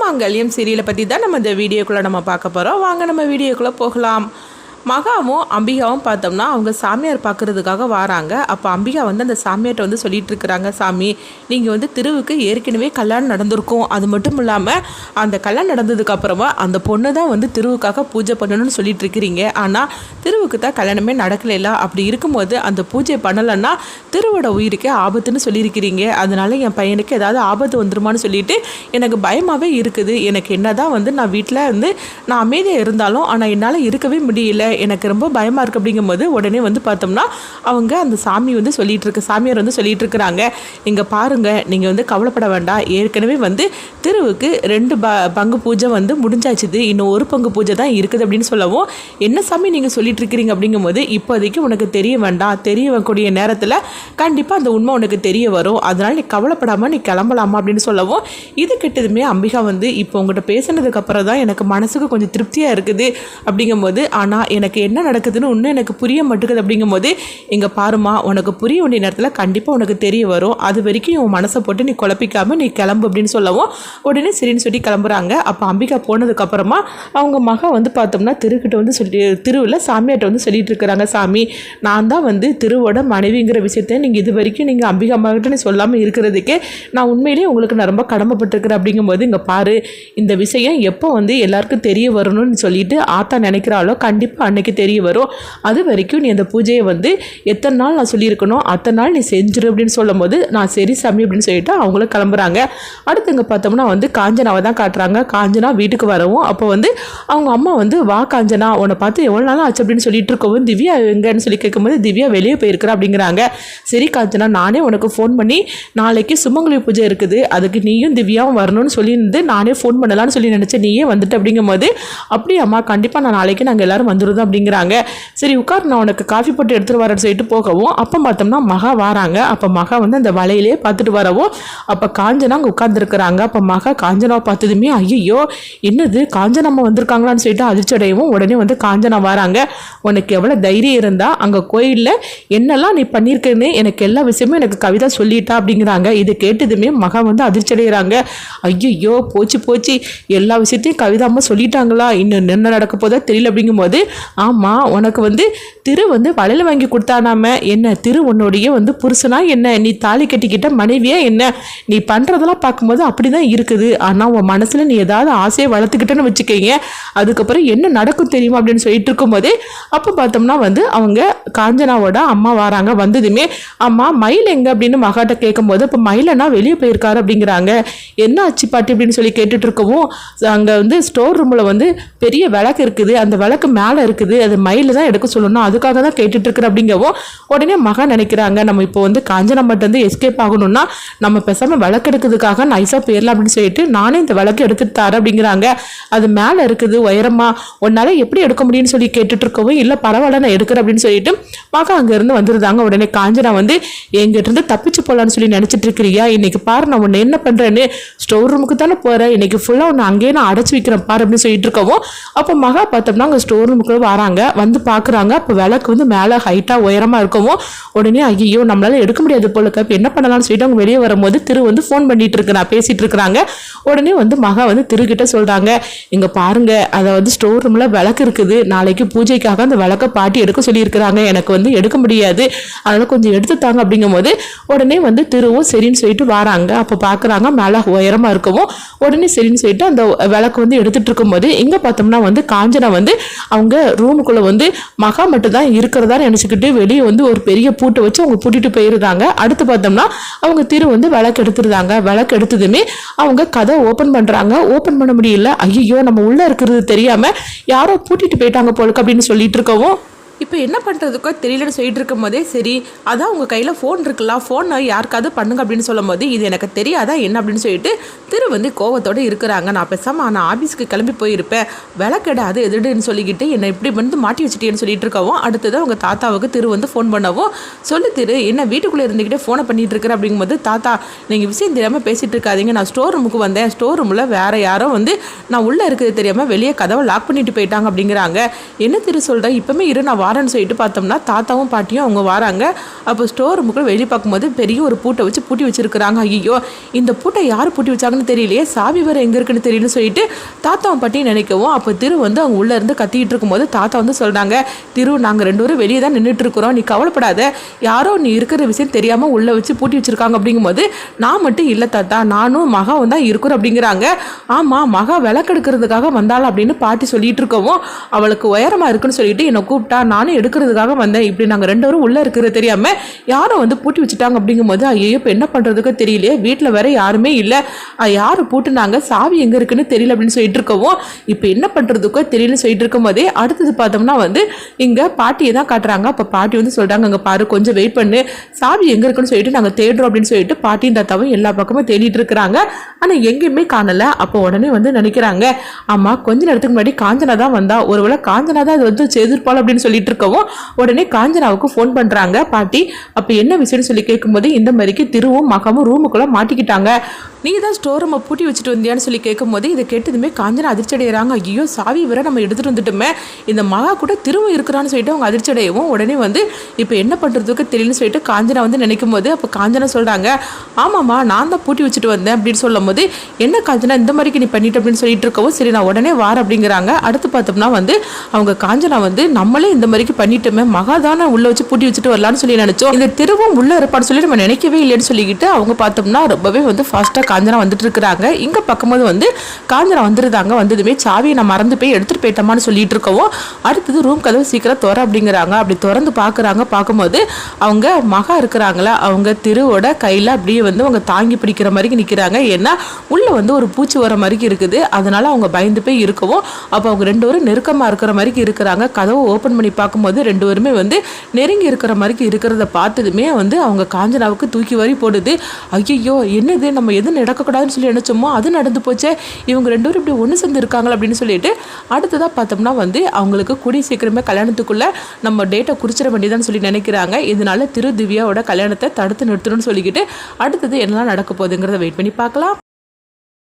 திருமாங்கல்யம் சீரியலை பற்றி தான் நம்ம இந்த வீடியோக்குள்ளே நம்ம பார்க்க போகிறோம். வாங்க நம்ம வீடியோக்குள்ளே போகலாம். மகாவும் அம்பிகாவும் பார்த்தோம்னா அவங்க சாமியார் பார்க்குறதுக்காக வராங்க. அப்போ அம்பிகா வந்து அந்த சாமியார்கிட்ட வந்து சொல்லிட்டு இருக்கிறாங்க, சாமி நீங்கள் வந்து திருவுக்கு ஏற்கனவே கல்யாணம் நடந்திருக்கும், அது மட்டும் இல்லாமல் அந்த கல்யாணம் நடந்ததுக்கப்புறமா அந்த பொண்ணு தான் வந்து திருவுக்காக பூஜை பண்ணணும்னு சொல்லிட்டு இருக்கிறீங்க. ஆனால் திருவுக்கு தான் கல்யாணமே நடக்கலைல்ல, அப்படி இருக்கும்போது அந்த பூஜை பண்ணலைன்னா திருவோட உயிருக்கே ஆபத்துன்னு சொல்லியிருக்கிறீங்க. அதனால என் பையனுக்கு ஏதாவது ஆபத்து வந்துருமான்னு சொல்லிட்டு எனக்கு பயமாகவே இருக்குது. எனக்கு என்ன தான் வந்து நான் வீட்டில் வந்து நான் அமைதியாக இருந்தாலும் ஆனால் என்னால் இருக்கவே முடியல, எனக்கு ரொம்ப பயமாக இருக்குது. அப்படிங்கும்போது உடனே வந்து பார்த்தோம்னா அவங்க அந்த சாமியார் வந்து சொல்லிட்டு இருக்கிறாங்க, இங்கே பாருங்கள் நீங்கள் வந்து கவலைப்பட வேண்டாம், ஏற்கனவே வந்து திருவுக்கு 2 பங்கு பூஜை வந்து முடிஞ்சாச்சுது, இன்னும் 1 பங்கு பூஜை தான் இருக்குது அப்படின்னு சொல்லவும், என்ன சாமி நீங்கள் சொல்லிட்டு இருக்கிறீங்க அப்படிங்கும்போது, இப்போதைக்கு உனக்கு தெரிய வேண்டாம், தெரிய வரக்கூடிய நேரத்தில் கண்டிப்பாக அந்த உண்மை உனக்கு தெரிய வரும், அதனால் நீ கவலைப்படாமல் நீ கிளம்பலாமா அப்படின்னு சொல்லவும், இது கிட்டதுமே அம்பிகா வந்து இப்போ உங்கள்கிட்ட பேசினதுக்கப்புறம் தான் எனக்கு மனசுக்கு கொஞ்சம் திருப்தியாக இருக்குது அப்படிங்கும்போது, ஆனால் எனக்கு என்ன நடக்குதுன்னு இன்னும் எனக்கு புரிய மாட்டேங்குது அப்படிங்கும்போது, இங்கே பாருமா உனக்கு புரிய வேண்டிய நேரத்தில் கண்டிப்பாக உனக்கு தெரிய வரும், அது வரைக்கும் உன் மனசை போட்டு நீ குழப்பிக்காமல் நீ கிளம்பு அப்படின்னு சொல்லவும் உடனே சரின்னு சொல்லி கிளம்புறாங்க. அப்போ அம்பிகா போனதுக்கப்புறமா அவங்க மகன் வந்து பார்த்தோம்னா திருக்கிட்ட வந்து திருவில் சாமியார்ட்ட வந்து சொல்லிட்டு இருக்கிறாங்க, சாமி நான் தான் வந்து திருவோட மனைவிங்கிற விஷயத்த நீங்கள் இது வரைக்கும் நீங்கள் அம்பிகா அம்மாக்கிட்ட நீ சொல்லாமல் இருக்கிறதுக்கே நான் உண்மையிலேயே உங்களுக்கு நான் ரொம்ப கடமைப்பட்டிருக்கிறேன் அப்படிங்கும்போது, இங்கே பாரு இந்த விஷயம் எப்போ வந்து எல்லாருக்கும் தெரிய வரணும்னு சொல்லிட்டு ஆத்தா நினைக்கிறாளோ கண்டிப்பாக அன்னைக்கு தெரிய வரும், அது வரைக்கும் நீ அந்த பூஜையை வந்து எத்தனை நாள் நான் சொல்லியிருக்கணும் அத்தனை நாள் நீ செஞ்சிரு அப்படின்னு சொல்லும் போது, நான் சரி சாமி அப்படின்னு சொல்லிட்டு அவங்களும் கிளம்புறாங்க. அடுத்தவங்க பார்த்தோம்னா வந்து காஞ்சனாவை தான் காட்டுறாங்க. காஞ்சனா வீட்டுக்கு வரவும் அப்போ வந்து அவங்க அம்மா வந்து வா காஞ்சனா உன்னை பார்த்து எவ்வளோ நாளும் ஆச்சு அப்படின்னு சொல்லிட்டு இருக்கவும், திவ்யா எங்கன்னு சொல்லி கேட்கும்போது திவ்யா வெளியே போயிருக்கிறா அப்படிங்கிறாங்க. சரி காஞ்சனா நானே உனக்கு ஃபோன் பண்ணி நாளைக்கு சுமங்கலி பூஜை இருக்குது, அதுக்கு நீயும் திவ்யாவும் வரணும்னு சொல்லியிருந்து நானே ஃபோன் பண்ணலான்னு சொல்லி நினச்சேன், நீயே வந்துட்டு அப்படிங்கும்போது, அப்படியே அம்மா கண்டிப்பாக நான் நாளைக்கு நாங்கள் எல்லோரும் வந்துடுறோம் அப்படிங்கிறாங்க. சரி உட்கார் நான் உனக்கு காஃபி போட்டு எடுத்துகிட்டு வரேன்னு சொல்லிட்டு போகவும் அப்போ பார்த்தோம்னா மகா வராங்க. அப்போ மகா வந்து அந்த வலையிலே பார்த்துட்டு வரவும் அப்போ காஞ்சனா அங்கே உட்காந்துருக்குறாங்க. அப்போ மகா காஞ்சனாவை பார்த்ததுமே ஐயோ என்னது காஞ்சனாம்மா வந்திருக்காங்களான்னு சொல்லிட்டு அதிர்ச்சியடையவும் உடனே வந்து காஞ்சனா வராங்க. உனக்கு எவ்வளோ தைரியம் இருந்தால் அங்கே கோயிலில் என்னெல்லாம் நீ பண்ணியிருக்கேன்னு எனக்கு எல்லா விஷயமும் எனக்கு கவிதா சொல்லிட்டா அப்படிங்கிறாங்க. இது கேட்டதுமே மகா வந்து அதிர்ச்சி அடைகிறாங்க. ஐயோ போச்சு எல்லா விஷயத்தையும் கவிதாம்மா சொல்லிட்டாங்களா, இன்னும் என்ன நடக்க போதா தெரியல அப்படிங்கும்போது, ஆமாம் உனக்கு வந்து திரு வந்து வளையல் வாங்கி கொடுத்தானாம என்ன, திரு உன்னுடைய வந்து புருஷனா என்ன, நீ தாலி கட்டிக்கிட்ட மனைவியா என்ன, நீ பண்ணுறதெல்லாம் பார்க்கும்போது அப்படி தான் இருக்குது, ஆனால் உன் மனசில் நீ ஏதாவது ஆசையை வளர்த்துக்கிட்டேன்னு வச்சுக்கோங்க அதுக்கப்புறம் என்ன நடக்கும் தெரியுமா அப்படின்னு சொல்லிட்டு இருக்கும்போதே அப்போ பார்த்தோம்னா வந்து அவங்க காஞ்சனாவோட அம்மா வராங்க. வந்ததுமே அம்மா மயில் எங்கே அப்படின்னு மகாட்ட கேட்கும்போது, இப்போ மயிலனா வெளியே போயிருக்காரு அப்படிங்கிறாங்க. என்ன ஆச்சு பாட்டி அப்படின்னு சொல்லி கேட்டுட்டு இருக்கவும், அங்கே வந்து ஸ்டோர் ரூமில் வந்து பெரிய விளக்கு இருக்குது, அந்த விளக்கு மேலே இருக்குது, அது மயில் தான் எடுக்க சொல்லணும், அதுக்காக தான் கேட்டுட்டு இருக்கிற அப்படிங்கவும் உடனே மகா நினைக்கிறாங்க, நம்ம இப்போ வந்து காஞ்சனா மட்டும் வந்து எஸ்கேப் ஆகணும்னா நம்ம பேசாமல் விளக்கு எடுக்கிறதுக்காக நைஸாக போயிடலாம் அப்படின்னு சொல்லிட்டு நானே இந்த விளக்கு எடுத்துட்டு தரேன் அப்படிங்கிறாங்க. அது மேலே இருக்குது உயரமா, உன்னால எப்படி எடுக்க முடியும்னு சொல்லி கேட்டுட்டு இருக்கவும், இல்லை பரவாயில்ல நான் எடுக்கிறேன் அப்படின்னு சொல்லிட்டு மகா அங்கேருந்து வந்துருந்தாங்க. உடனே காஞ்சனா வந்து எங்கிட்ட இருந்து தப்பிச்சு போகலான்னு சொல்லி நினச்சிட்டு இருக்கிறியா, இன்னைக்கு பாரு நான் உன்னை என்ன பண்ணுறேன்னு, ஸ்டோர் ரூமுக்கு தானே போகிறேன், இன்னைக்கு ஃபுல்லாக உன்னை அங்கேயே நான் அடைச்சி வைக்கிறேன் பாரு அப்படின்னு சொல்லிட்டு இருக்கவும் அப்போ மகா பார்த்தோம்னா அங்கே ஸ்டோர் ரூமுக்குள்ள வராங்க. வந்து பார்க்குறாங்க. அப்போ விளக்கு வந்து மேலே ஹைட்டாக உயரமாக இருக்கவும் உடனே ஐயோ நம்மளால எடுக்க முடியாது போல இப்போ என்ன பண்ணலாம்னு சொல்லிட்டு அவங்க வெளியே வரும்போது திரு வந்து ஃபோன் பண்ணிட்டு இருக்கிறா பேசிட்டு இருக்கிறாங்க. உடனே வந்து மகா வந்து திருக்கிட்ட சொல்கிறாங்க, இங்கே பாருங்க அதாவது ஸ்டோர் ரூமில் விளக்கு இருக்குது, நாளைக்கு பூஜைக்காக அந்த விளக்கை பாட்டி எடுக்க சொல்லியிருக்கிறாங்க, எனக்கு வந்து எடுக்க முடியாது, அதனால் கொஞ்சம் எடுத்துத்தாங்க அப்படிங்கும்போது உடனே வந்து திருவும் சரின்னு சொல்லிட்டு வராங்க. அப்போ பார்க்குறாங்க மேலே உயரமாக இருக்கவும் உடனே சரின்னு சொல்லிட்டு அந்த விளக்கு வந்து எடுத்துட்டு இருக்கும்போது இங்கே பார்த்தோம்னா வந்து காஞ்சனா வந்து அவங்க ரூமுக்குள்ளே வந்து மகா மட்டும் தான் இருக்கிறதா நினச்சிக்கிட்டு வெளியே வந்து ஒரு பெரிய பூட்டை வச்சு அவங்க பூட்டிட்டு போயிருந்தாங்க. அடுத்து பார்த்தோம்னா அவங்க திரு வந்து விளக்கு எடுத்துருந்தாங்க. விளக்கு எடுத்ததுமே அவங்க கதை ஓப்பன் பண்ணுறாங்க. ஓப்பன் பண்ண முடியல, ஐயோ நம்ம உள்ளே இருக்கிறது தெரியாமல் யாரோ பூட்டிட்டு போயிட்டாங்க போலுக்கு அப்படின்னு சொல்லிட்டு இருக்கவும் இப்போ என்ன பண்ணுறதுக்கோ தெரியலன்னு சொல்லிட்டு இருக்கும் போதே, சரி அதான் உங்கள் கையில் ஃபோன் இருக்கலாம், ஃபோனை யாருக்காவது பண்ணுங்க அப்படின்னு சொல்லும் போது, இது எனக்கு தெரியாதா என்ன அப்படின்னு சொல்லிட்டு திரு வந்து கோவத்தோடு இருக்கிறாங்க. நான் பேசாமல் நான் ஆஃபீஸ்க்கு கிளம்பி போயிருப்பேன், விளக்கெடை அது எதுன்னு சொல்லிக்கிட்டு என்னை இப்படி வந்து மாட்டி வச்சுட்டேன்னு சொல்லிட்டு இருக்கவும் அடுத்தது அவங்க தாத்தாவுக்கு திரு வந்து ஃபோன் பண்ணவும், சொல்லு திரு என்ன வீட்டுக்குள்ளே இருந்துக்கிட்டே ஃபோனை பண்ணிட்டு இருக்கிறேன் அப்படிங்கும்போது, தாத்தா நீங்கள் விஷயம் தெரியாமல் பேசிகிட்டு இருக்காதீங்க, நான் ஸ்டோர் ரூமுக்கு வந்தேன், ஸ்டோர் ரூமில் வேறு யாரோ வந்து நான் உள்ளே இருக்கிறது தெரியாமல் வெளியே கதவை லாக் பண்ணிட்டு போயிட்டாங்க அப்படிங்கிறாங்க. என்ன திரு சொல்கிறேன், இப்போமே இரு நான் வாரேன்னு சொல்லிட்டு பார்த்தோம்னா தாத்தாவும் பாட்டியும் அவங்க வராங்க. அப்போ ஸ்டோர் ரூமுக்குள்ள வெளியே பார்க்கும்போது பெரிய ஒரு பூட்டை வச்சு பூட்டி வச்சிருக்கிறாங்க. ஐயோ இந்த பூட்டை யார் பூட்டி வச்சாங்கன்னு தெரியலையே, சாவி வேறு எங்கே இருக்குன்னு தெரியலன்னு சொல்லிட்டு தாத்தாவும் பாட்டியும் நினைக்கவும் அப்போ திரு வந்து அவங்க உள்ளே இருந்து கத்திக்கிட்டு இருக்கும்போது தாத்தா வந்து சொல்கிறாங்க, திரு நாங்கள் 2 பேரும் வெளியே தான் நின்றுட்டு இருக்கிறோம், நீ கவலைப்படாத, யாரோ நீ இருக்கிற விஷயம் தெரியாமல் உள்ளே வச்சு பூட்டி வச்சிருக்காங்க அப்படிங்கும்போது நான் மட்டும் இல்லை தாத்தா, நானும் மகாவும் தான் இருக்கிறோம் அப்படிங்கிறாங்க. ஆமாம் மகா விளக்கெடுக்கிறதுக்காக வந்தாள் அப்படின்னு பாட்டி சொல்லிட்டு இருக்கவும் அவளுக்கு உயரமாக இருக்குன்னு சொல்லிட்டு என்னை கூப்பிட்டா, நானும் எடுக்கிறதுக்காக வந்தேன், இப்படி நாங்கள் 2 பேரும் உள்ளே இருக்கிறது தெரியாமல் யாரும் வந்து பூட்டி வச்சுட்டாங்க அப்படிங்கும்போது ஐயோ இப்போ என்ன பண்ணுறதுக்கு தெரியலையே, வீட்டில் வேற யாருமே இல்லை, யார் பூட்டுனாங்க, சாவி எங்கே இருக்குன்னு தெரியல அப்படின்னு சொல்லிட்டு இருக்கவும் இப்போ என்ன பண்ணுறதுக்கோ தெரியலன்னு சொல்லிட்டு இருக்கும் போதே அடுத்தது பார்த்தோம்னா வந்து இங்கே பாட்டியை தான் காட்டுறாங்க. அப்போ பாட்டி வந்து சொல்கிறாங்க, அங்கே பாரு கொஞ்சம் வெயிட் பண்ணு, சாவி எங்கே இருக்குன்னு சொல்லிட்டு நாங்கள் தேடுறோம் அப்படின்னு சொல்லிட்டு பாட்டியும் தாத்தாவும் எல்லா பக்கமும் தேடிட்டு இருக்கிறாங்க. ஆனால் எங்கேயுமே காணலை. அப்போ உடனே வந்து நினைக்கிறாங்க, ஆமாம் கொஞ்ச நேரத்துக்கு முன்னாடி காஞ்சனா தான் வந்தா, ஒருவேளை காஞ்சனா தான் அது வந்து செய்திருப்பாள் அப்படின்னு சொல்லிட்டு இருக்கவும் உடனே காஞ்சனாவுக்கு ஃபோன் பண்ணுறாங்க பாட்டி. அப்போ என்ன விஷயம்னு சொல்லி கேட்கும்போது இந்த மாதிரிக்கு திருவும் மகமும் ரூமுக்குள்ளே மாட்டிக்கிட்டாங்க, நீ தான் ஸ்டோர் ரூமை பூட்டி வச்சுட்டு வந்தியான்னு சொல்லி கேட்கும்போது இதை கேட்டதுமே காஞ்சனா அதிர்ச்சி அடைகிறாங்க. ஐயோ சாவி வேற நம்ம எடுத்துகிட்டு வந்துட்டோமே, இந்த மகா கூட திரும்ப இருக்கிறான்னு சொல்லிட்டு அவங்க அதிர்ச்சி அடையவும் உடனே வந்து இப்போ என்ன பண்ணுறதுக்கு தெரியலன்னு சொல்லிட்டு காஞ்சனா வந்து நினைக்கும் போது அப்போ காஞ்சனா சொல்கிறாங்க, ஆமாம்மா நான் தான் பூட்டி வச்சுட்டு வந்தேன் அப்படின்னு சொல்லும் போது என்ன காஞ்சனா இந்த மாதிரிக்கு நீ பண்ணிட்டு அப்படின்னு சொல்லிட்டு இருக்கவும் சரி நான் உடனே வார் அப்படிங்கிறாங்க. அடுத்து பார்த்தோம்னா வந்து அவங்க காஞ்சனா வந்து நம்மளே இந்த மாதிரிக்கு பண்ணிட்டோமே, மகா தானே உள்ளே வச்சு பூட்டி வச்சுட்டு வரலான்னு சொல்லி நினச்சோம், இந்த திருவும் உள்ளே இருப்பான்னு சொல்லி நம்ம நினைக்கவே இல்லைன்னு சொல்லிக்கிட்டு அவங்க பார்த்தோம்னா ரொம்பவே வந்து ஃபாஸ்ட்டாக காஞ்சனா வந்துட்டு இருக்கிறாங்க. இங்கே பக்கம்போது வந்து காஞ்சனா வந்துருந்தாங்க. வந்ததுமே சாவியை நான் மறந்து போய் எடுத்துகிட்டு போயிட்டோமான்னு சொல்லிட்டு இருக்கவும் அடுத்தது ரூம் கதவு சீக்கிரம் திற அப்படிங்கிறாங்க. அப்படி திறந்து பார்க்குறாங்க. பார்க்கும்போது அவங்க மகா இருக்கிறாங்களா, அவங்க திருவோட கையில் அப்படியே வந்து அவங்க தாங்கி பிடிக்கிற மாதிரி நிற்கிறாங்க. ஏன்னா உள்ளே வந்து ஒரு பூச்சி வர மாதிரி இருக்குது, அதனால அவங்க பயந்து போய் இருக்கவும் அப்போ அவங்க 2 பேரும் நெருக்கமாக இருக்கிற மாதிரி இருக்கிறாங்க. கதவை ஓப்பன் பண்ணி பார்க்கும்போது 2 பேருமே வந்து நெருங்கி இருக்கிற மாதிரி இருக்கிறத பார்த்ததுமே வந்து அவங்க காஞ்சனாவுக்கு தூக்கி வரி போடுது. ஐயோ என்னது நம்ம எது நடக்கக்கூடாதுன்னு சொல்லி நினச்சோமோ அது நடந்து போச்சே, இவங்க 2 பேரும் இப்படி ஒன்று சேர்ந்து இருக்காங்களா அப்படின்னு சொல்லிட்டு அடுத்ததாக பார்த்தோம்னா வந்து அவங்களுக்கு கூடிய சீக்கிரமே கல்யாணத்துக்குள்ளே நம்ம டேட்டை குறிச்சிட வேண்டியதான்னு சொல்லி நினைக்கிறாங்க. இதனால திரு திவ்யாவோட கல்யாணத்தை தடுத்து நிறுத்தணும்னு சொல்லிக்கிட்டு அடுத்தது என்னெல்லாம் நடக்க போகுதுங்கிறத வெயிட் பண்ணி பார்க்கலாம்.